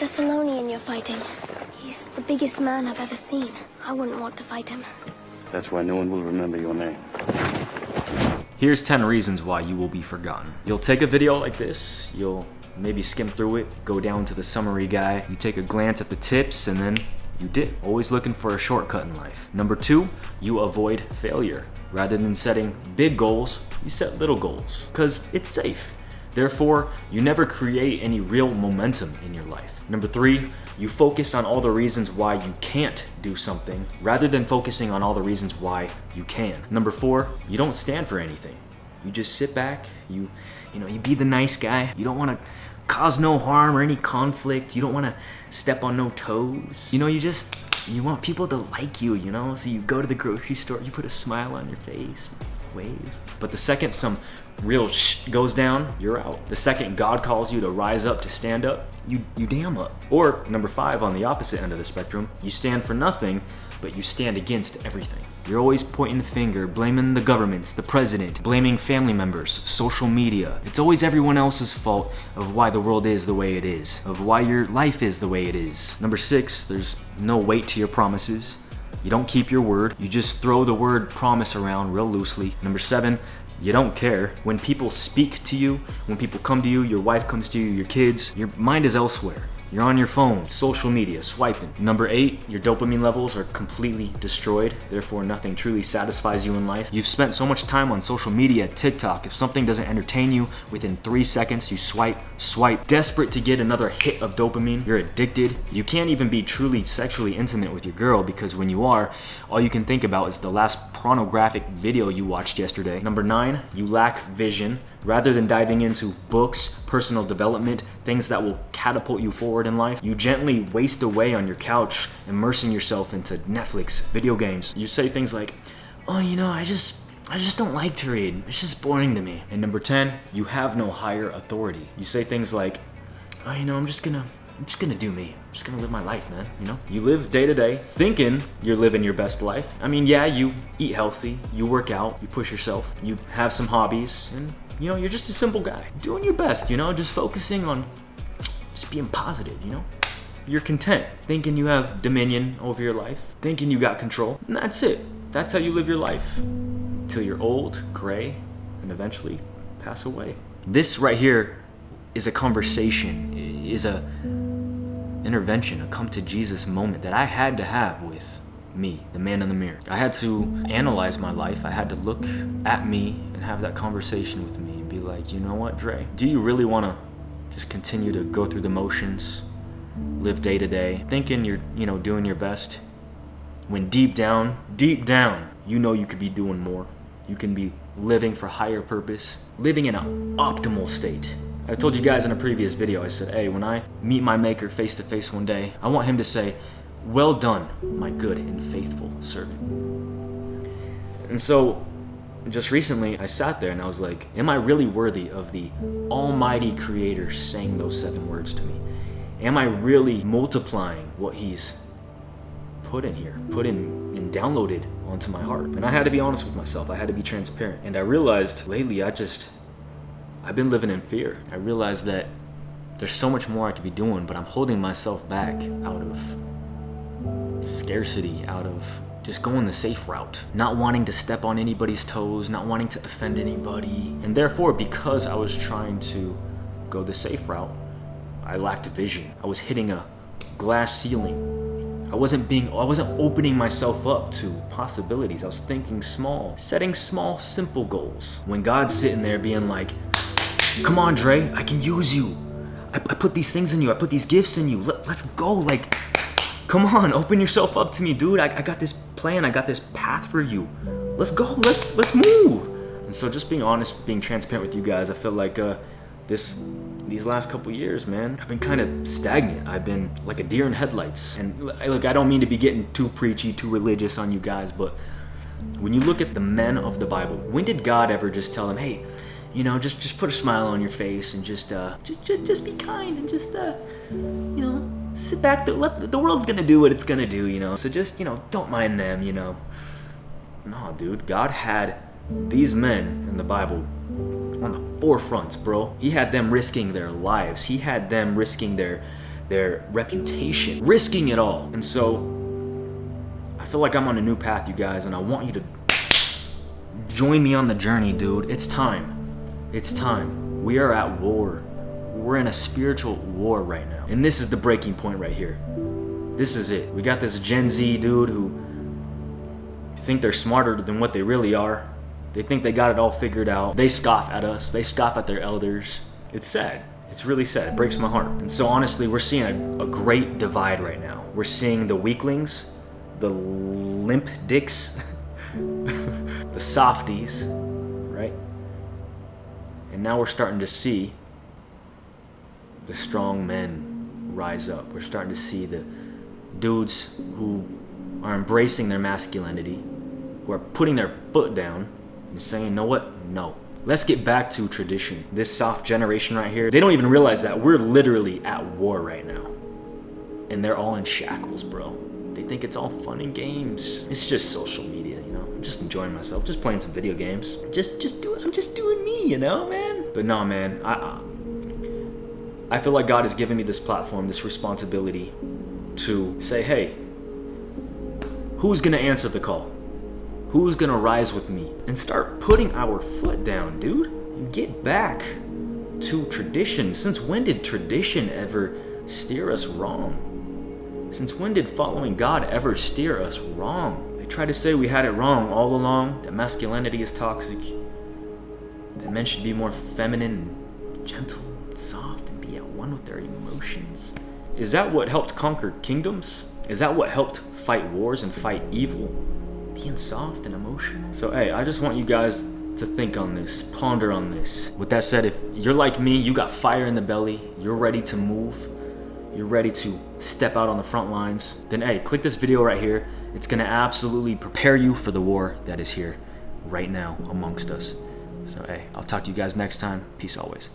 Thessalonian you're fighting. He's the biggest man I've ever seen. I wouldn't want to fight him. That's why no one will remember your name. Here's 10 reasons why you will be forgotten. You'll take a video like this, you'll maybe skim through it, go down to the summary guy, you take a glance at the tips, and then you dip. Always looking for a shortcut in life. Number 2, you avoid failure. Rather than setting big goals, you set little goals, because it's safe. Therefore, you never create any real momentum in your life. Number 3, you focus on all the reasons why you can't do something rather than focusing on all the reasons why you can. Number 4, you don't stand for anything. You just sit back, you be the nice guy. You don't want to cause no harm or any conflict. You don't want to step on no toes. You want people to like you, So you go to the grocery store, you put a smile on your face, wave. But the second some real goes down, you're out. The second God calls you to rise up, to stand up, you damn up. Or number 5, on the opposite end of the spectrum, you stand for nothing, but you stand against everything. You're always pointing the finger, blaming the governments, the president, blaming family members, social media. It's always everyone else's fault of why the world is the way it is, of why your life is the way it is. Number 6, there's no weight to your promises. You don't keep your word. You just throw the word promise around real loosely. Number 7, you don't care. When people speak to you, when people come to you, your wife comes to you, your kids, your mind is elsewhere. You're on your phone, social media, swiping. Number 8, your dopamine levels are completely destroyed. Therefore, nothing truly satisfies you in life. You've spent so much time on social media, TikTok. If something doesn't entertain you, within 3 seconds, you swipe. Desperate to get another hit of dopamine. You're addicted. You can't even be truly sexually intimate with your girl because when you are, all you can think about is the last pornographic video you watched yesterday. Number 9, you lack vision. Rather than diving into books, personal development, things that will catapult you forward in life, you gently waste away on your couch, immersing yourself into Netflix, video games. You say things like, oh, I just don't like to read. It's just boring to me. And number 10, you have no higher authority. You say things like, oh, I'm just gonna do me. I'm just gonna live my life, man, You live day to day, thinking you're living your best life. I mean, yeah, you eat healthy, you work out, you push yourself, you have some hobbies, and you're just a simple guy. Doing your best, just focusing on just being positive, You're content, thinking you have dominion over your life, thinking you got control, and that's it. That's how you live your life. Until you're old, gray, and eventually pass away. This right here is a conversation, is a intervention, a come to Jesus moment that I had to have with me, the man in the mirror. I had to analyze my life. I had to look at me and have that conversation with me and be like, you know what, Dre? Do you really want to just continue to go through the motions, live day to day, thinking you're, doing your best, when deep down, you could be doing more. You can be living for higher purpose, living in an optimal state. I told you guys in a previous video, I said, hey, when I meet my maker face to face one day, I want him to say, well done, my good and faithful servant. And so, just recently, I sat there and I was like, am I really worthy of the almighty creator saying those 7 words to me? Am I really multiplying what he's put in here, put in and downloaded onto my heart? And I had to be honest with myself. I had to be transparent. And I realized lately, I've been living in fear. I realized that there's so much more I could be doing, but I'm holding myself back out of scarcity, out of just going the safe route, not wanting to step on anybody's toes, not wanting to offend anybody. And therefore, because I was trying to go the safe route, I lacked vision. I was hitting a glass ceiling. I wasn't opening myself up to possibilities. I was thinking small, setting small, simple goals. When God's sitting there being like, come on, Dre, I can use you. I put these things in you. I put these gifts in you. Let's go. Come on, open yourself up to me, dude. I got this plan. I got this path for you. Let's go. Let's move. And so just being honest, being transparent with you guys, I feel like these last couple years, man, I've been kind of stagnant. I've been like a deer in headlights. And look, I don't mean to be getting too preachy, too religious on you guys, but when you look at the men of the Bible, when did God ever just tell them, hey, just put a smile on your face and just be kind and just sit back. The world's gonna do what it's gonna do, So just don't mind them, No, dude. God had these men in the Bible on the forefronts, bro. He had them risking their lives. He had them risking their their reputation, risking it all. And so I feel like I'm on a new path, you guys, and I want you to join me on the journey, dude. It's time. It's time. We are at war. We're in a spiritual war right now. And this is the breaking point right here. This is it. We got this Gen Z dude who think they're smarter than what they really are. They think they got it all figured out. They scoff at us. They scoff at their elders. It's sad. It's really sad. It breaks my heart. And so honestly, we're seeing a great divide right now. We're seeing the weaklings, the limp dicks, the softies, right? And now we're starting to see the strong men rise up. We're starting to see the dudes who are embracing their masculinity, who are putting their foot down and saying, you know what? No. Let's get back to tradition. This soft generation right here, they don't even realize that we're literally at war right now. And they're all in shackles, bro. They think it's all fun and games. It's just social media, you know? I'm just enjoying myself, just playing some video games. I'm just doing me, you know, man? But no, man, I feel like God has given me this platform, this responsibility to say, hey, who's gonna answer the call? Who's gonna rise with me? And start putting our foot down, dude. And get back to tradition. Since when did tradition ever steer us wrong? Since when did following God ever steer us wrong? They try to say we had it wrong all along, that masculinity is toxic, that men should be more feminine and gentle and soft and be at one with their emotions. Is that what helped conquer kingdoms? Is that what helped fight wars and fight evil? Being soft and emotional? So hey, I just want you guys to think on this, ponder on this. With that said, if you're like me, you got fire in the belly, you're ready to move, you're ready to step out on the front lines, then hey, click this video right here. It's gonna absolutely prepare you for the war that is here right now amongst us. So hey, I'll talk to you guys next time. Peace always.